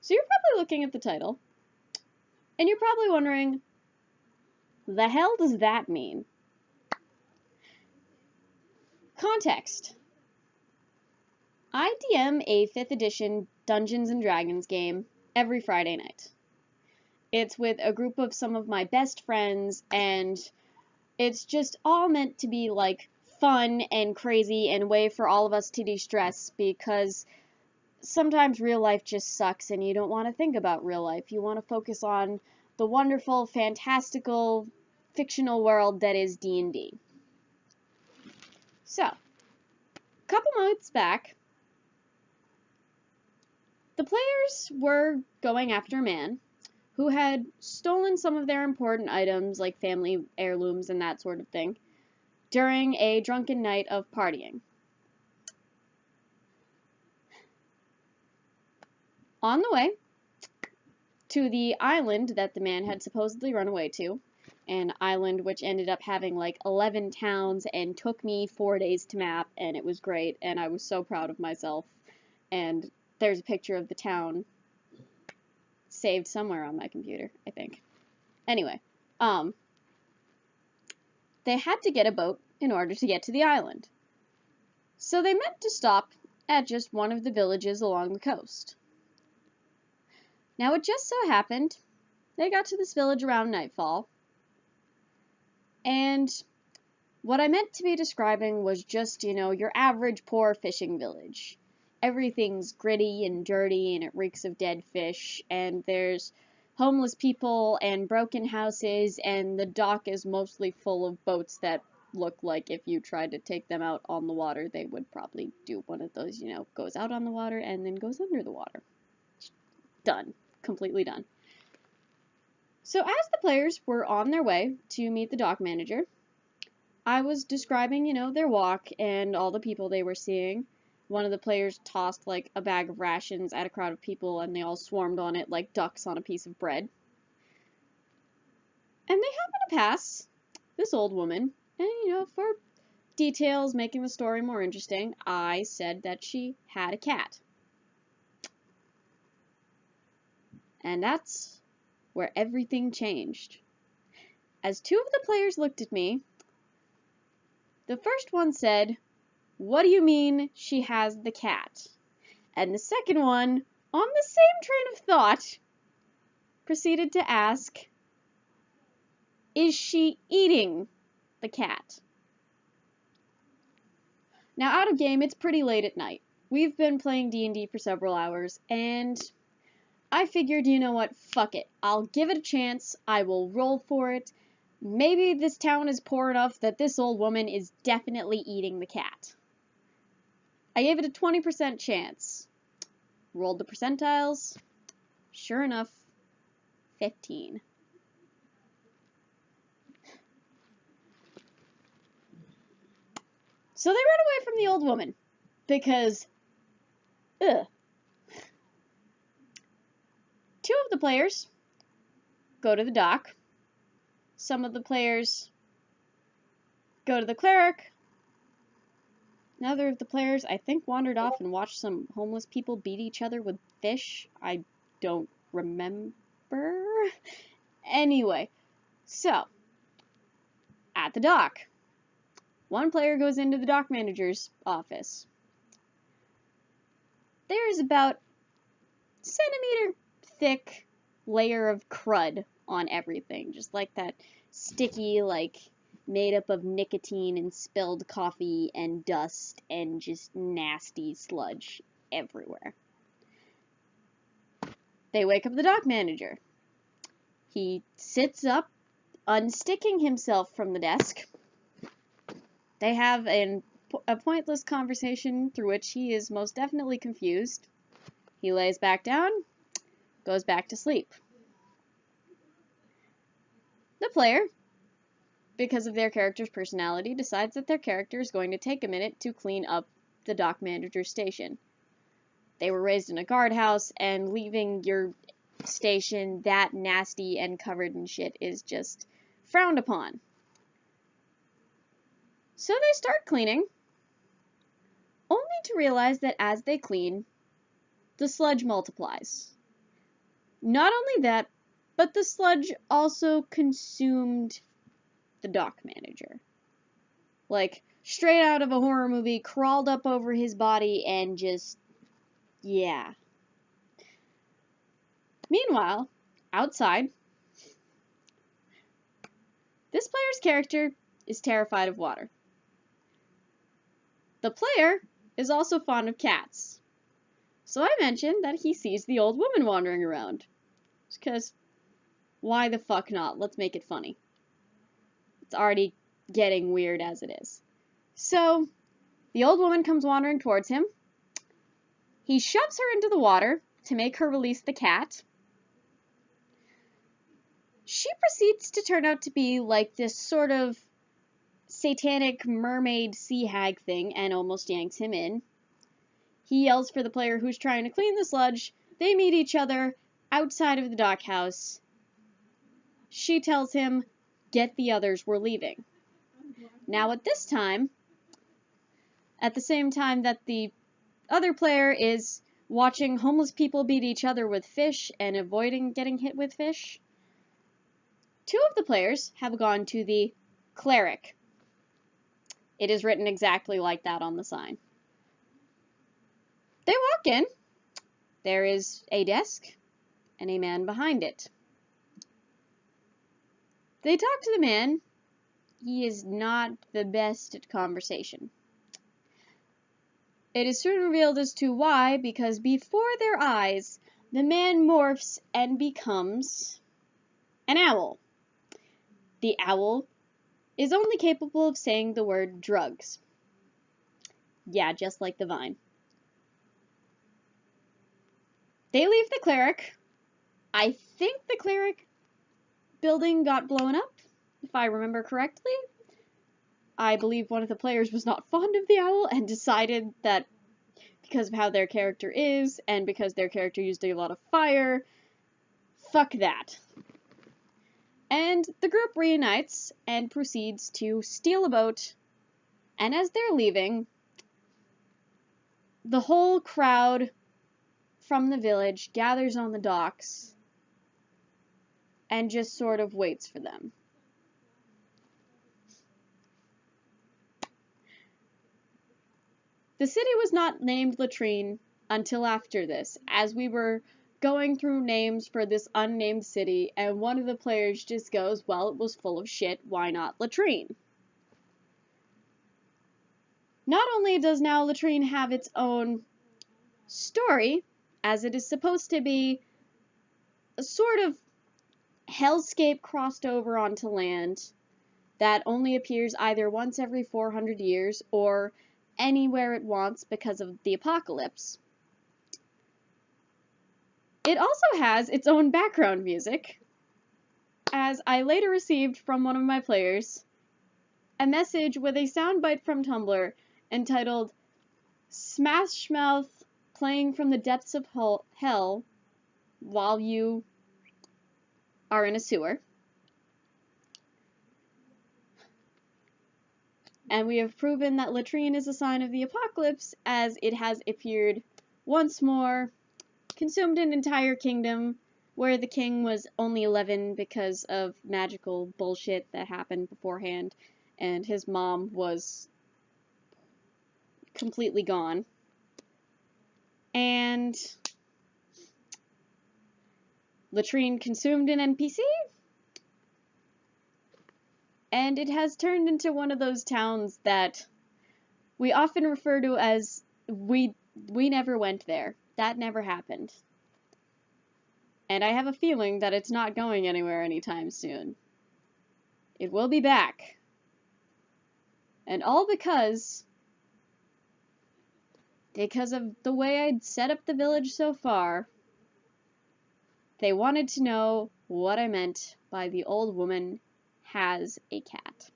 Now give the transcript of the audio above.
So you're probably looking at the title, and you're probably wondering, the hell does that mean? Context. I DM a 5th edition Dungeons & Dragons game every Friday night. It's with a group of some of my best friends, and it's just all meant to be, like, fun and crazy and a way for all of us to de-stress, because sometimes real life just sucks and you don't want to think about real life. You want to focus on the wonderful, fantastical, fictional world that is D&D. So, a couple months back, the players were going after a man who had stolen some of their important items, like family heirlooms and that sort of thing, during a drunken night of partying. On the way to the island that the man had supposedly run away to, an island which ended up having like 11 towns and took me 4 days to map, and it was great, and I was so proud of myself, and there's a picture of the town saved somewhere on my computer, I think. Anyway, they had to get a boat in order to get to the island. So they meant to stop at just one of the villages along the coast. Now it just so happened they got to this village around nightfall, and what I meant to be describing was just, you know, your average poor fishing village. Everything's gritty and dirty, and it reeks of dead fish, and there's homeless people and broken houses, and the dock is mostly full of boats that look like if you tried to take them out on the water, they would probably do one of those, you know, goes out on the water and then goes under the water. Done. Completely done. So as the players were on their way to meet the dock manager, I was describing, you know, their walk and all the people they were seeing. One of the players tossed, like, a bag of rations at a crowd of people, and they all swarmed on it like ducks on a piece of bread. And they happened to pass this old woman, and, you know, for details making the story more interesting, I said that she had a cat. And that's where everything changed. As 2 of the players looked at me, the first one said, "What do you mean she has the cat?" And the second one, on the same train of thought, proceeded to ask, "Is she eating the cat?" Now, out of game, it's pretty late at night. We've been playing D&D for several hours, and I figured, you know what, fuck it. I'll give it a chance, I will roll for it. Maybe this town is poor enough that this old woman is definitely eating the cat. I gave it a 20% chance. Rolled the percentiles. Sure enough, 15. So they run away from the old woman, because, ugh. 2 of the players go to the dock. Some of the players go to the cleric. Another of the players, I think, wandered off and watched some homeless people beat each other with fish. I don't remember. Anyway, so, at the dock, one player goes into the dock manager's office. There's about centimeter thick layer of crud on everything, just like that sticky, like, made up of nicotine and spilled coffee and dust and just nasty sludge everywhere. They wake up the dock manager. He sits up, unsticking himself from the desk. They have a pointless conversation through which he is most definitely confused. He lays back down, goes back to sleep. The player, because of their character's personality, decides that their character is going to take a minute to clean up the dock manager's station. They were raised in a guardhouse, and leaving your station that nasty and covered in shit is just frowned upon. So they start cleaning, only to realize that as they clean, the sludge multiplies. Not only that, but the sludge also consumed the dock manager. Like, straight out of a horror movie, crawled up over his body and just, yeah. Meanwhile, outside, this player's character is terrified of water. The player is also fond of cats. So I mentioned that he sees the old woman wandering around. Because, why the fuck not? Let's make it funny. It's already getting weird as it is. So, the old woman comes wandering towards him. He shoves her into the water to make her release the cat. She proceeds to turn out to be like this sort of satanic mermaid sea hag thing and almost yanks him in. He yells for the player who's trying to clean the sludge. They meet each other outside of the dockhouse. She tells him, "Get the others, we're leaving." Now at this time, at the same time that the other player is watching homeless people beat each other with fish and avoiding getting hit with fish, two of the players have gone to the cleric. It is written exactly like that on the sign. They walk in. There is a desk and a man behind it. They talk to the man. He is not the best at conversation. It is soon revealed as to why, because before their eyes, the man morphs and becomes an owl. The owl is only capable of saying the word drugs. Yeah, just like the vine. They leave the cleric. I think the cleric building got blown up, if I remember correctly. I believe one of the players was not fond of the owl and decided that because of how their character is and because their character used a lot of fire, fuck that. And the group reunites and proceeds to steal a boat, and as they're leaving, the whole crowd from the village gathers on the docks and just sort of waits for them. The city was not named Latrine until after this, as we were going through names for this unnamed city, and one of the players just goes, well, it was full of shit, why not Latrine? Not only does now Latrine have its own story, as it is supposed to be a sort of hellscape crossed over onto land that only appears either once every 400 years or anywhere it wants because of the apocalypse. It also has its own background music, as I later received from one of my players a message with a soundbite from Tumblr entitled "Smash Mouth playing from the depths of hell while you are in a sewer." And we have proven that Latrine is a sign of the apocalypse, as it has appeared once more, consumed an entire kingdom, where the king was only 11 because of magical bullshit that happened beforehand, and his mom was completely gone. And Latrine consumed an NPC, and it has turned into one of those towns that we often refer to as we never went there. That never happened. And I have a feeling that it's not going anywhere anytime soon. It will be back. And all because of the way I'd set up the village so far, they wanted to know what I meant by the old woman has a cat.